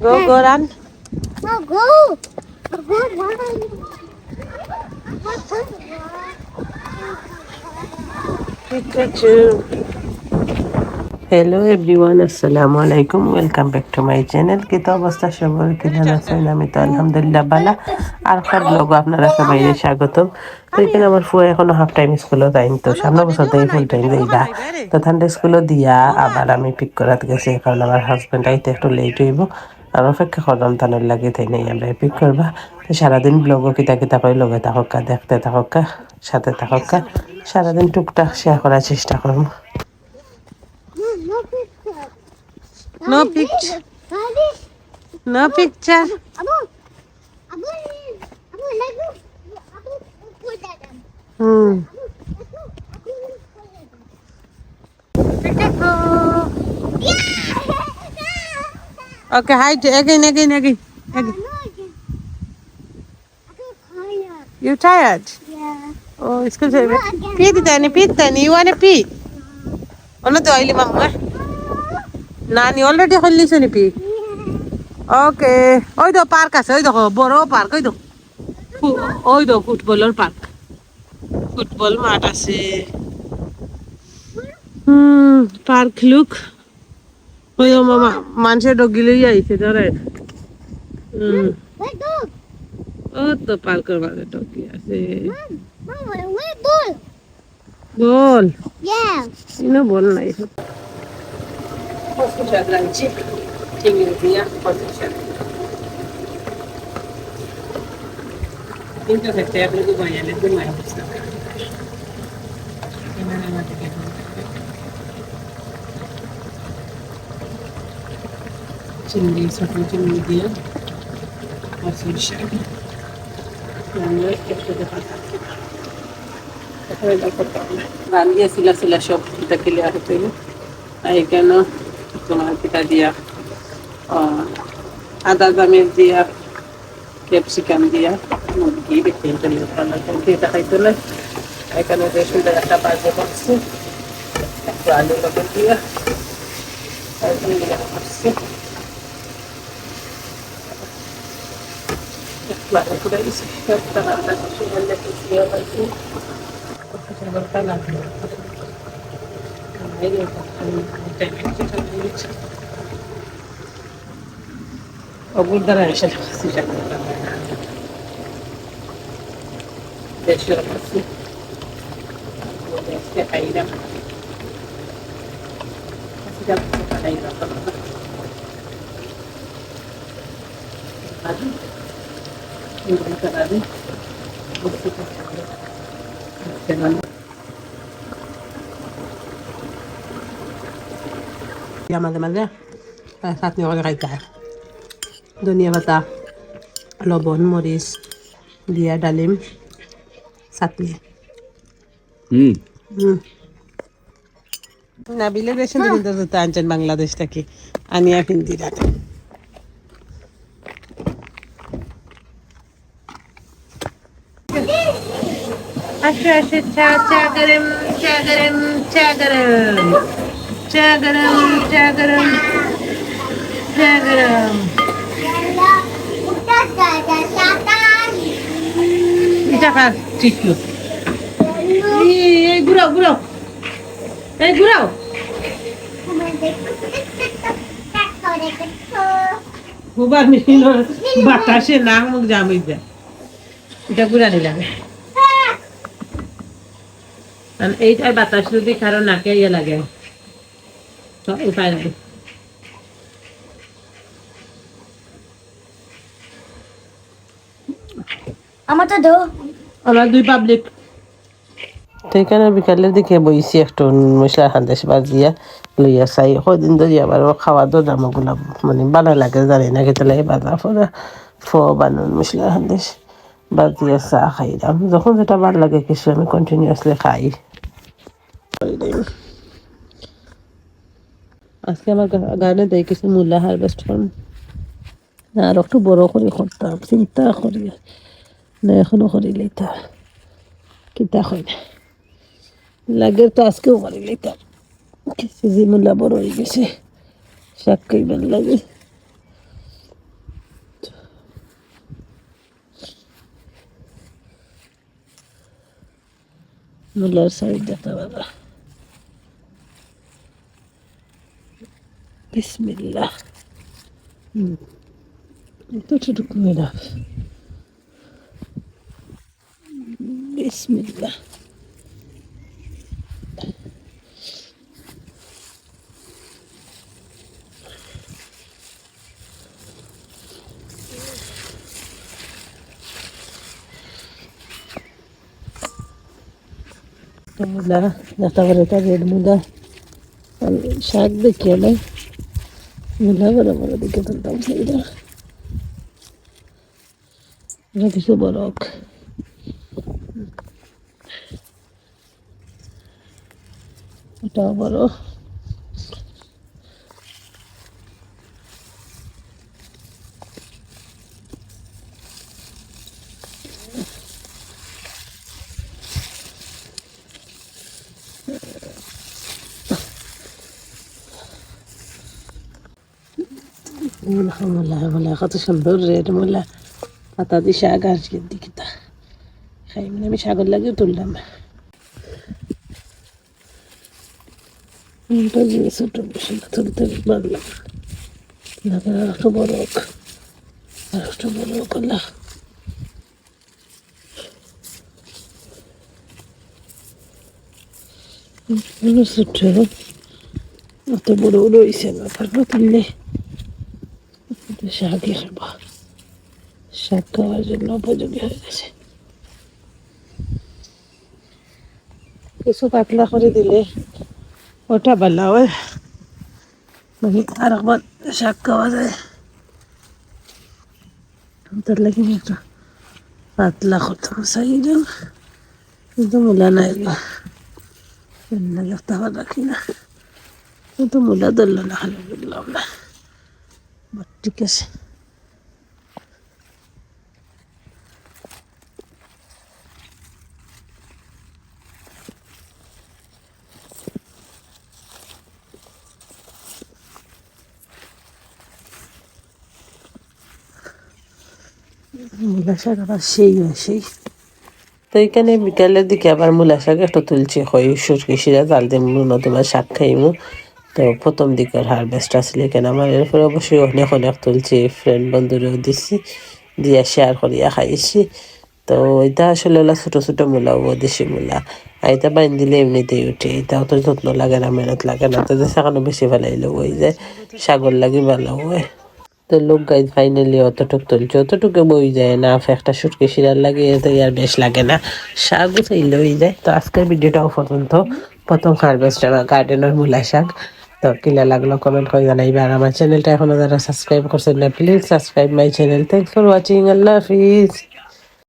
Go run. No, go. Go run. Pikachu. Hello everyone, আসসালামু আলাইকুম। Welcome back to my channel. কি তো অবস্থা সবার, কেমন আছেন? আমি তো আলহামদুলিল্লাহ ভালো। আর একটা ব্লগ আপনারা সবাই স্বাগতম। তো এখানে আমার ফুয়া এখনো হাফ টাইম স্কুলে যাইনি, তো সামনে বছর থেকে ফুল টাইম যাইবা। তো ঠান্ডা স্কুলে দিয়া আবার আমি পিক করাতে গেছি, কারণ আমার হাজব্যান্ড আইতে একটু লেট হইব। আর অপেক্ষা করলাম তানের লাগে, তাই নাই আমরা পিক করবা। তো সারাদিন ব্লগও কিতা কিতা করে লগে থাকা, দেখতে থাকা, সাথে থাকা, সারাদিন টুকটাক শেয়ার করার চেষ্টা করবো। No picture. No picture. No picture. Hmm. Okay, hide again. You tired? Yeah. Oh, school say pee Tani. You wanna pee? Ono to oily mama. Nani already holli suni pee. Okay. ওই তো park আছে, ওই দেখো বড় park, ওই তো ফুটবলের park, football মাঠ আছে। Park look. ওই তো মামা মানুষের ডগি লই আইছে ধরে। Where dog? ও তো পার্কের মাঝে ডগি আছে। Mama, where ball? Ball Yeah. ইনো বল নাই। হসপিটাল লাগছে, চিংড়ি দিয়া হসপিটাল। কিন্তু সেটা আপনাকে বাইরে ঘুমাই দিছে। চিংড়ি ছোট চিংড়ি দিয়ে হসপিটাল। আমরা একটু দেখা গান দিয়ে সিলা সব এটা ক্লিয়ার হতে হইল। এখানে তোমার পিঠা দিয়া আদা দামের দিয়া ক্যাপসিকাম দিয়া মুরগি দেখতে এটা খাইতে লাগে। এখানে বেশ সুন্দর একটা বাজে করছি, একটু আলু লবণ দিয়া করছি, একটু করে দিচ্ছি। একটা রান্না করছি, রান্না করছি পাইছি বলটা লাগলো। অগুর দ্বারা এসে দেশের করছি খাইলাম মাঝে মাঝে চাটনি করে খাইতে হয়। ধনিয়া পাতা, লবণ, মরিচ দিয়া ডালিম চাটনি। নাবিলে বেশি দিন তো জুতা আনছেন বাংলাদেশ থেকে, আনিয়া ফিন্দি রাতে। আসো চা গরম, চা গরম, চা গরম, চা গরম, চা গরম, চা গরম। এটা খা চিটলু। এই ঘুরাও, এই ঘুরাও। খুবার মিছিল বাতাসে নাক মুখ জাম হয়ে যায়। এটা ঘুরানি লাগে। এইটার বাতাস যদি কারো নাকে ইয়ে লাগে তো উপায় লাগে। আমার তো দো। আমার দুই পাবলিক। তো এখানে বিকালের দিকে বইছি, একটু মশলা খান্দেশ বাজিয়া লইয়া চাই। কদিন ধরে আবার খাওয়া দামগুলা মানে ভালো লাগে, জানি না খেতে লাগে। বাজা ফোরা বানুন মশলা খান্দেশ বাজিয়া চা খাইলাম। যখন যেটা ভালো লাগে কিছু আমি কন্টিনিউয়াসলি খাই। আজকে আমার গানে দেয় কিছু মূলা হারভেস্ট করুন, আর একটু বড় করে করতাম চিন্তা করি না, এখনো করি লইতা কিতা হয় না লাগে তো আজকেও করি লইতাম। কিছু যে মূলা বড় হয়ে গেছে, শাক খাইবার লাগে। মূলার সাইড দেখতে পাবা। বিসমিল্লাহ। এতটুকু মেরা। বিসমিল্লাহ। মূলা দেখতে পারে, এটা রেড মূলা। শাক দেখিয়ে নাই, মূলা বড় বড় দিকে তুলতাম সেইটা। এটা কিছু বরক, এটাও বড়। মূলা মূলা মূলা কত সুন্দর রেড মূলা, পাতা দিয়ে শাক আর দিকে তা খাই, মানে আমি শাকের লাগিয়ে তুললাম। এটা যে ছোট বেশি না, তুলতে পারলাম না। আর একটু বড় হোক, আর একটু বড় হোক আল্লাহ। ছোট অত বড় বড় হয়েছে না, তারপর তুললে শাকই খাবো। শাক খাওয়ার জন্য উপযোগী হয়ে গেছে। কিছু পাতলা করে দিলে ওটা ভালো হয়, মানে আর একবার শাক খাওয়া যায়। তার লাগে একটা পাতলা করতে চাই, কিন্তু মূলা নাই দেখতে রাখি না, কিন্তু মূলা ধরল না, খালি বললাম না। ঠিক আছে, মূলা শাক আবার সেই হয় সেই। তো এখানে বিকালের দিকে আবার মূলা শাক একটা তুলছি, হই সুরকি শিরা জাল দিয়ে নতুবা শাক খাইমু। তো প্রথম দিকের হারভেস্ট আসলে এখানে আমার, এরপরে অবশ্যই অনেক অনেক তুলছি, ফ্রেন্ড বন্ধুরেও দিচ্ছি, দিয়া শেয়ার করিয়া খাইছি। তো এটা আসলে হলো ছোটো ছোটো মূলা, ও দেশি মূলা। আর এটা বাইন দিলে এমনিতেই উঠে, এটা অত যত্ন লাগে না, মেহনত লাগে না। তো সেখানে বেশি ফেলাইলেও ওই যে সাগর লাগি ভালো হয়। তো লোক গাইজ ফাইনালি অতটুক তুলছে, অতটুকু বই যায় না, একটা সুটকে শিরার লাগে তো আর বেশ লাগে না, শাকও চাইলে হয়ে যায়। তো আজকের ভিডিওটাও পর্যন্ত, প্রথম হারভেস্ট আমার গার্ডেনের মূলা শাক। তো কিলা লাগলো কমেন্ট করে জানাইবে। আর আমার চ্যানেলটা এখনো যারা সাবস্ক্রাইব করছেন না, please subscribe my channel. Thanks for watching, Allah Hafiz.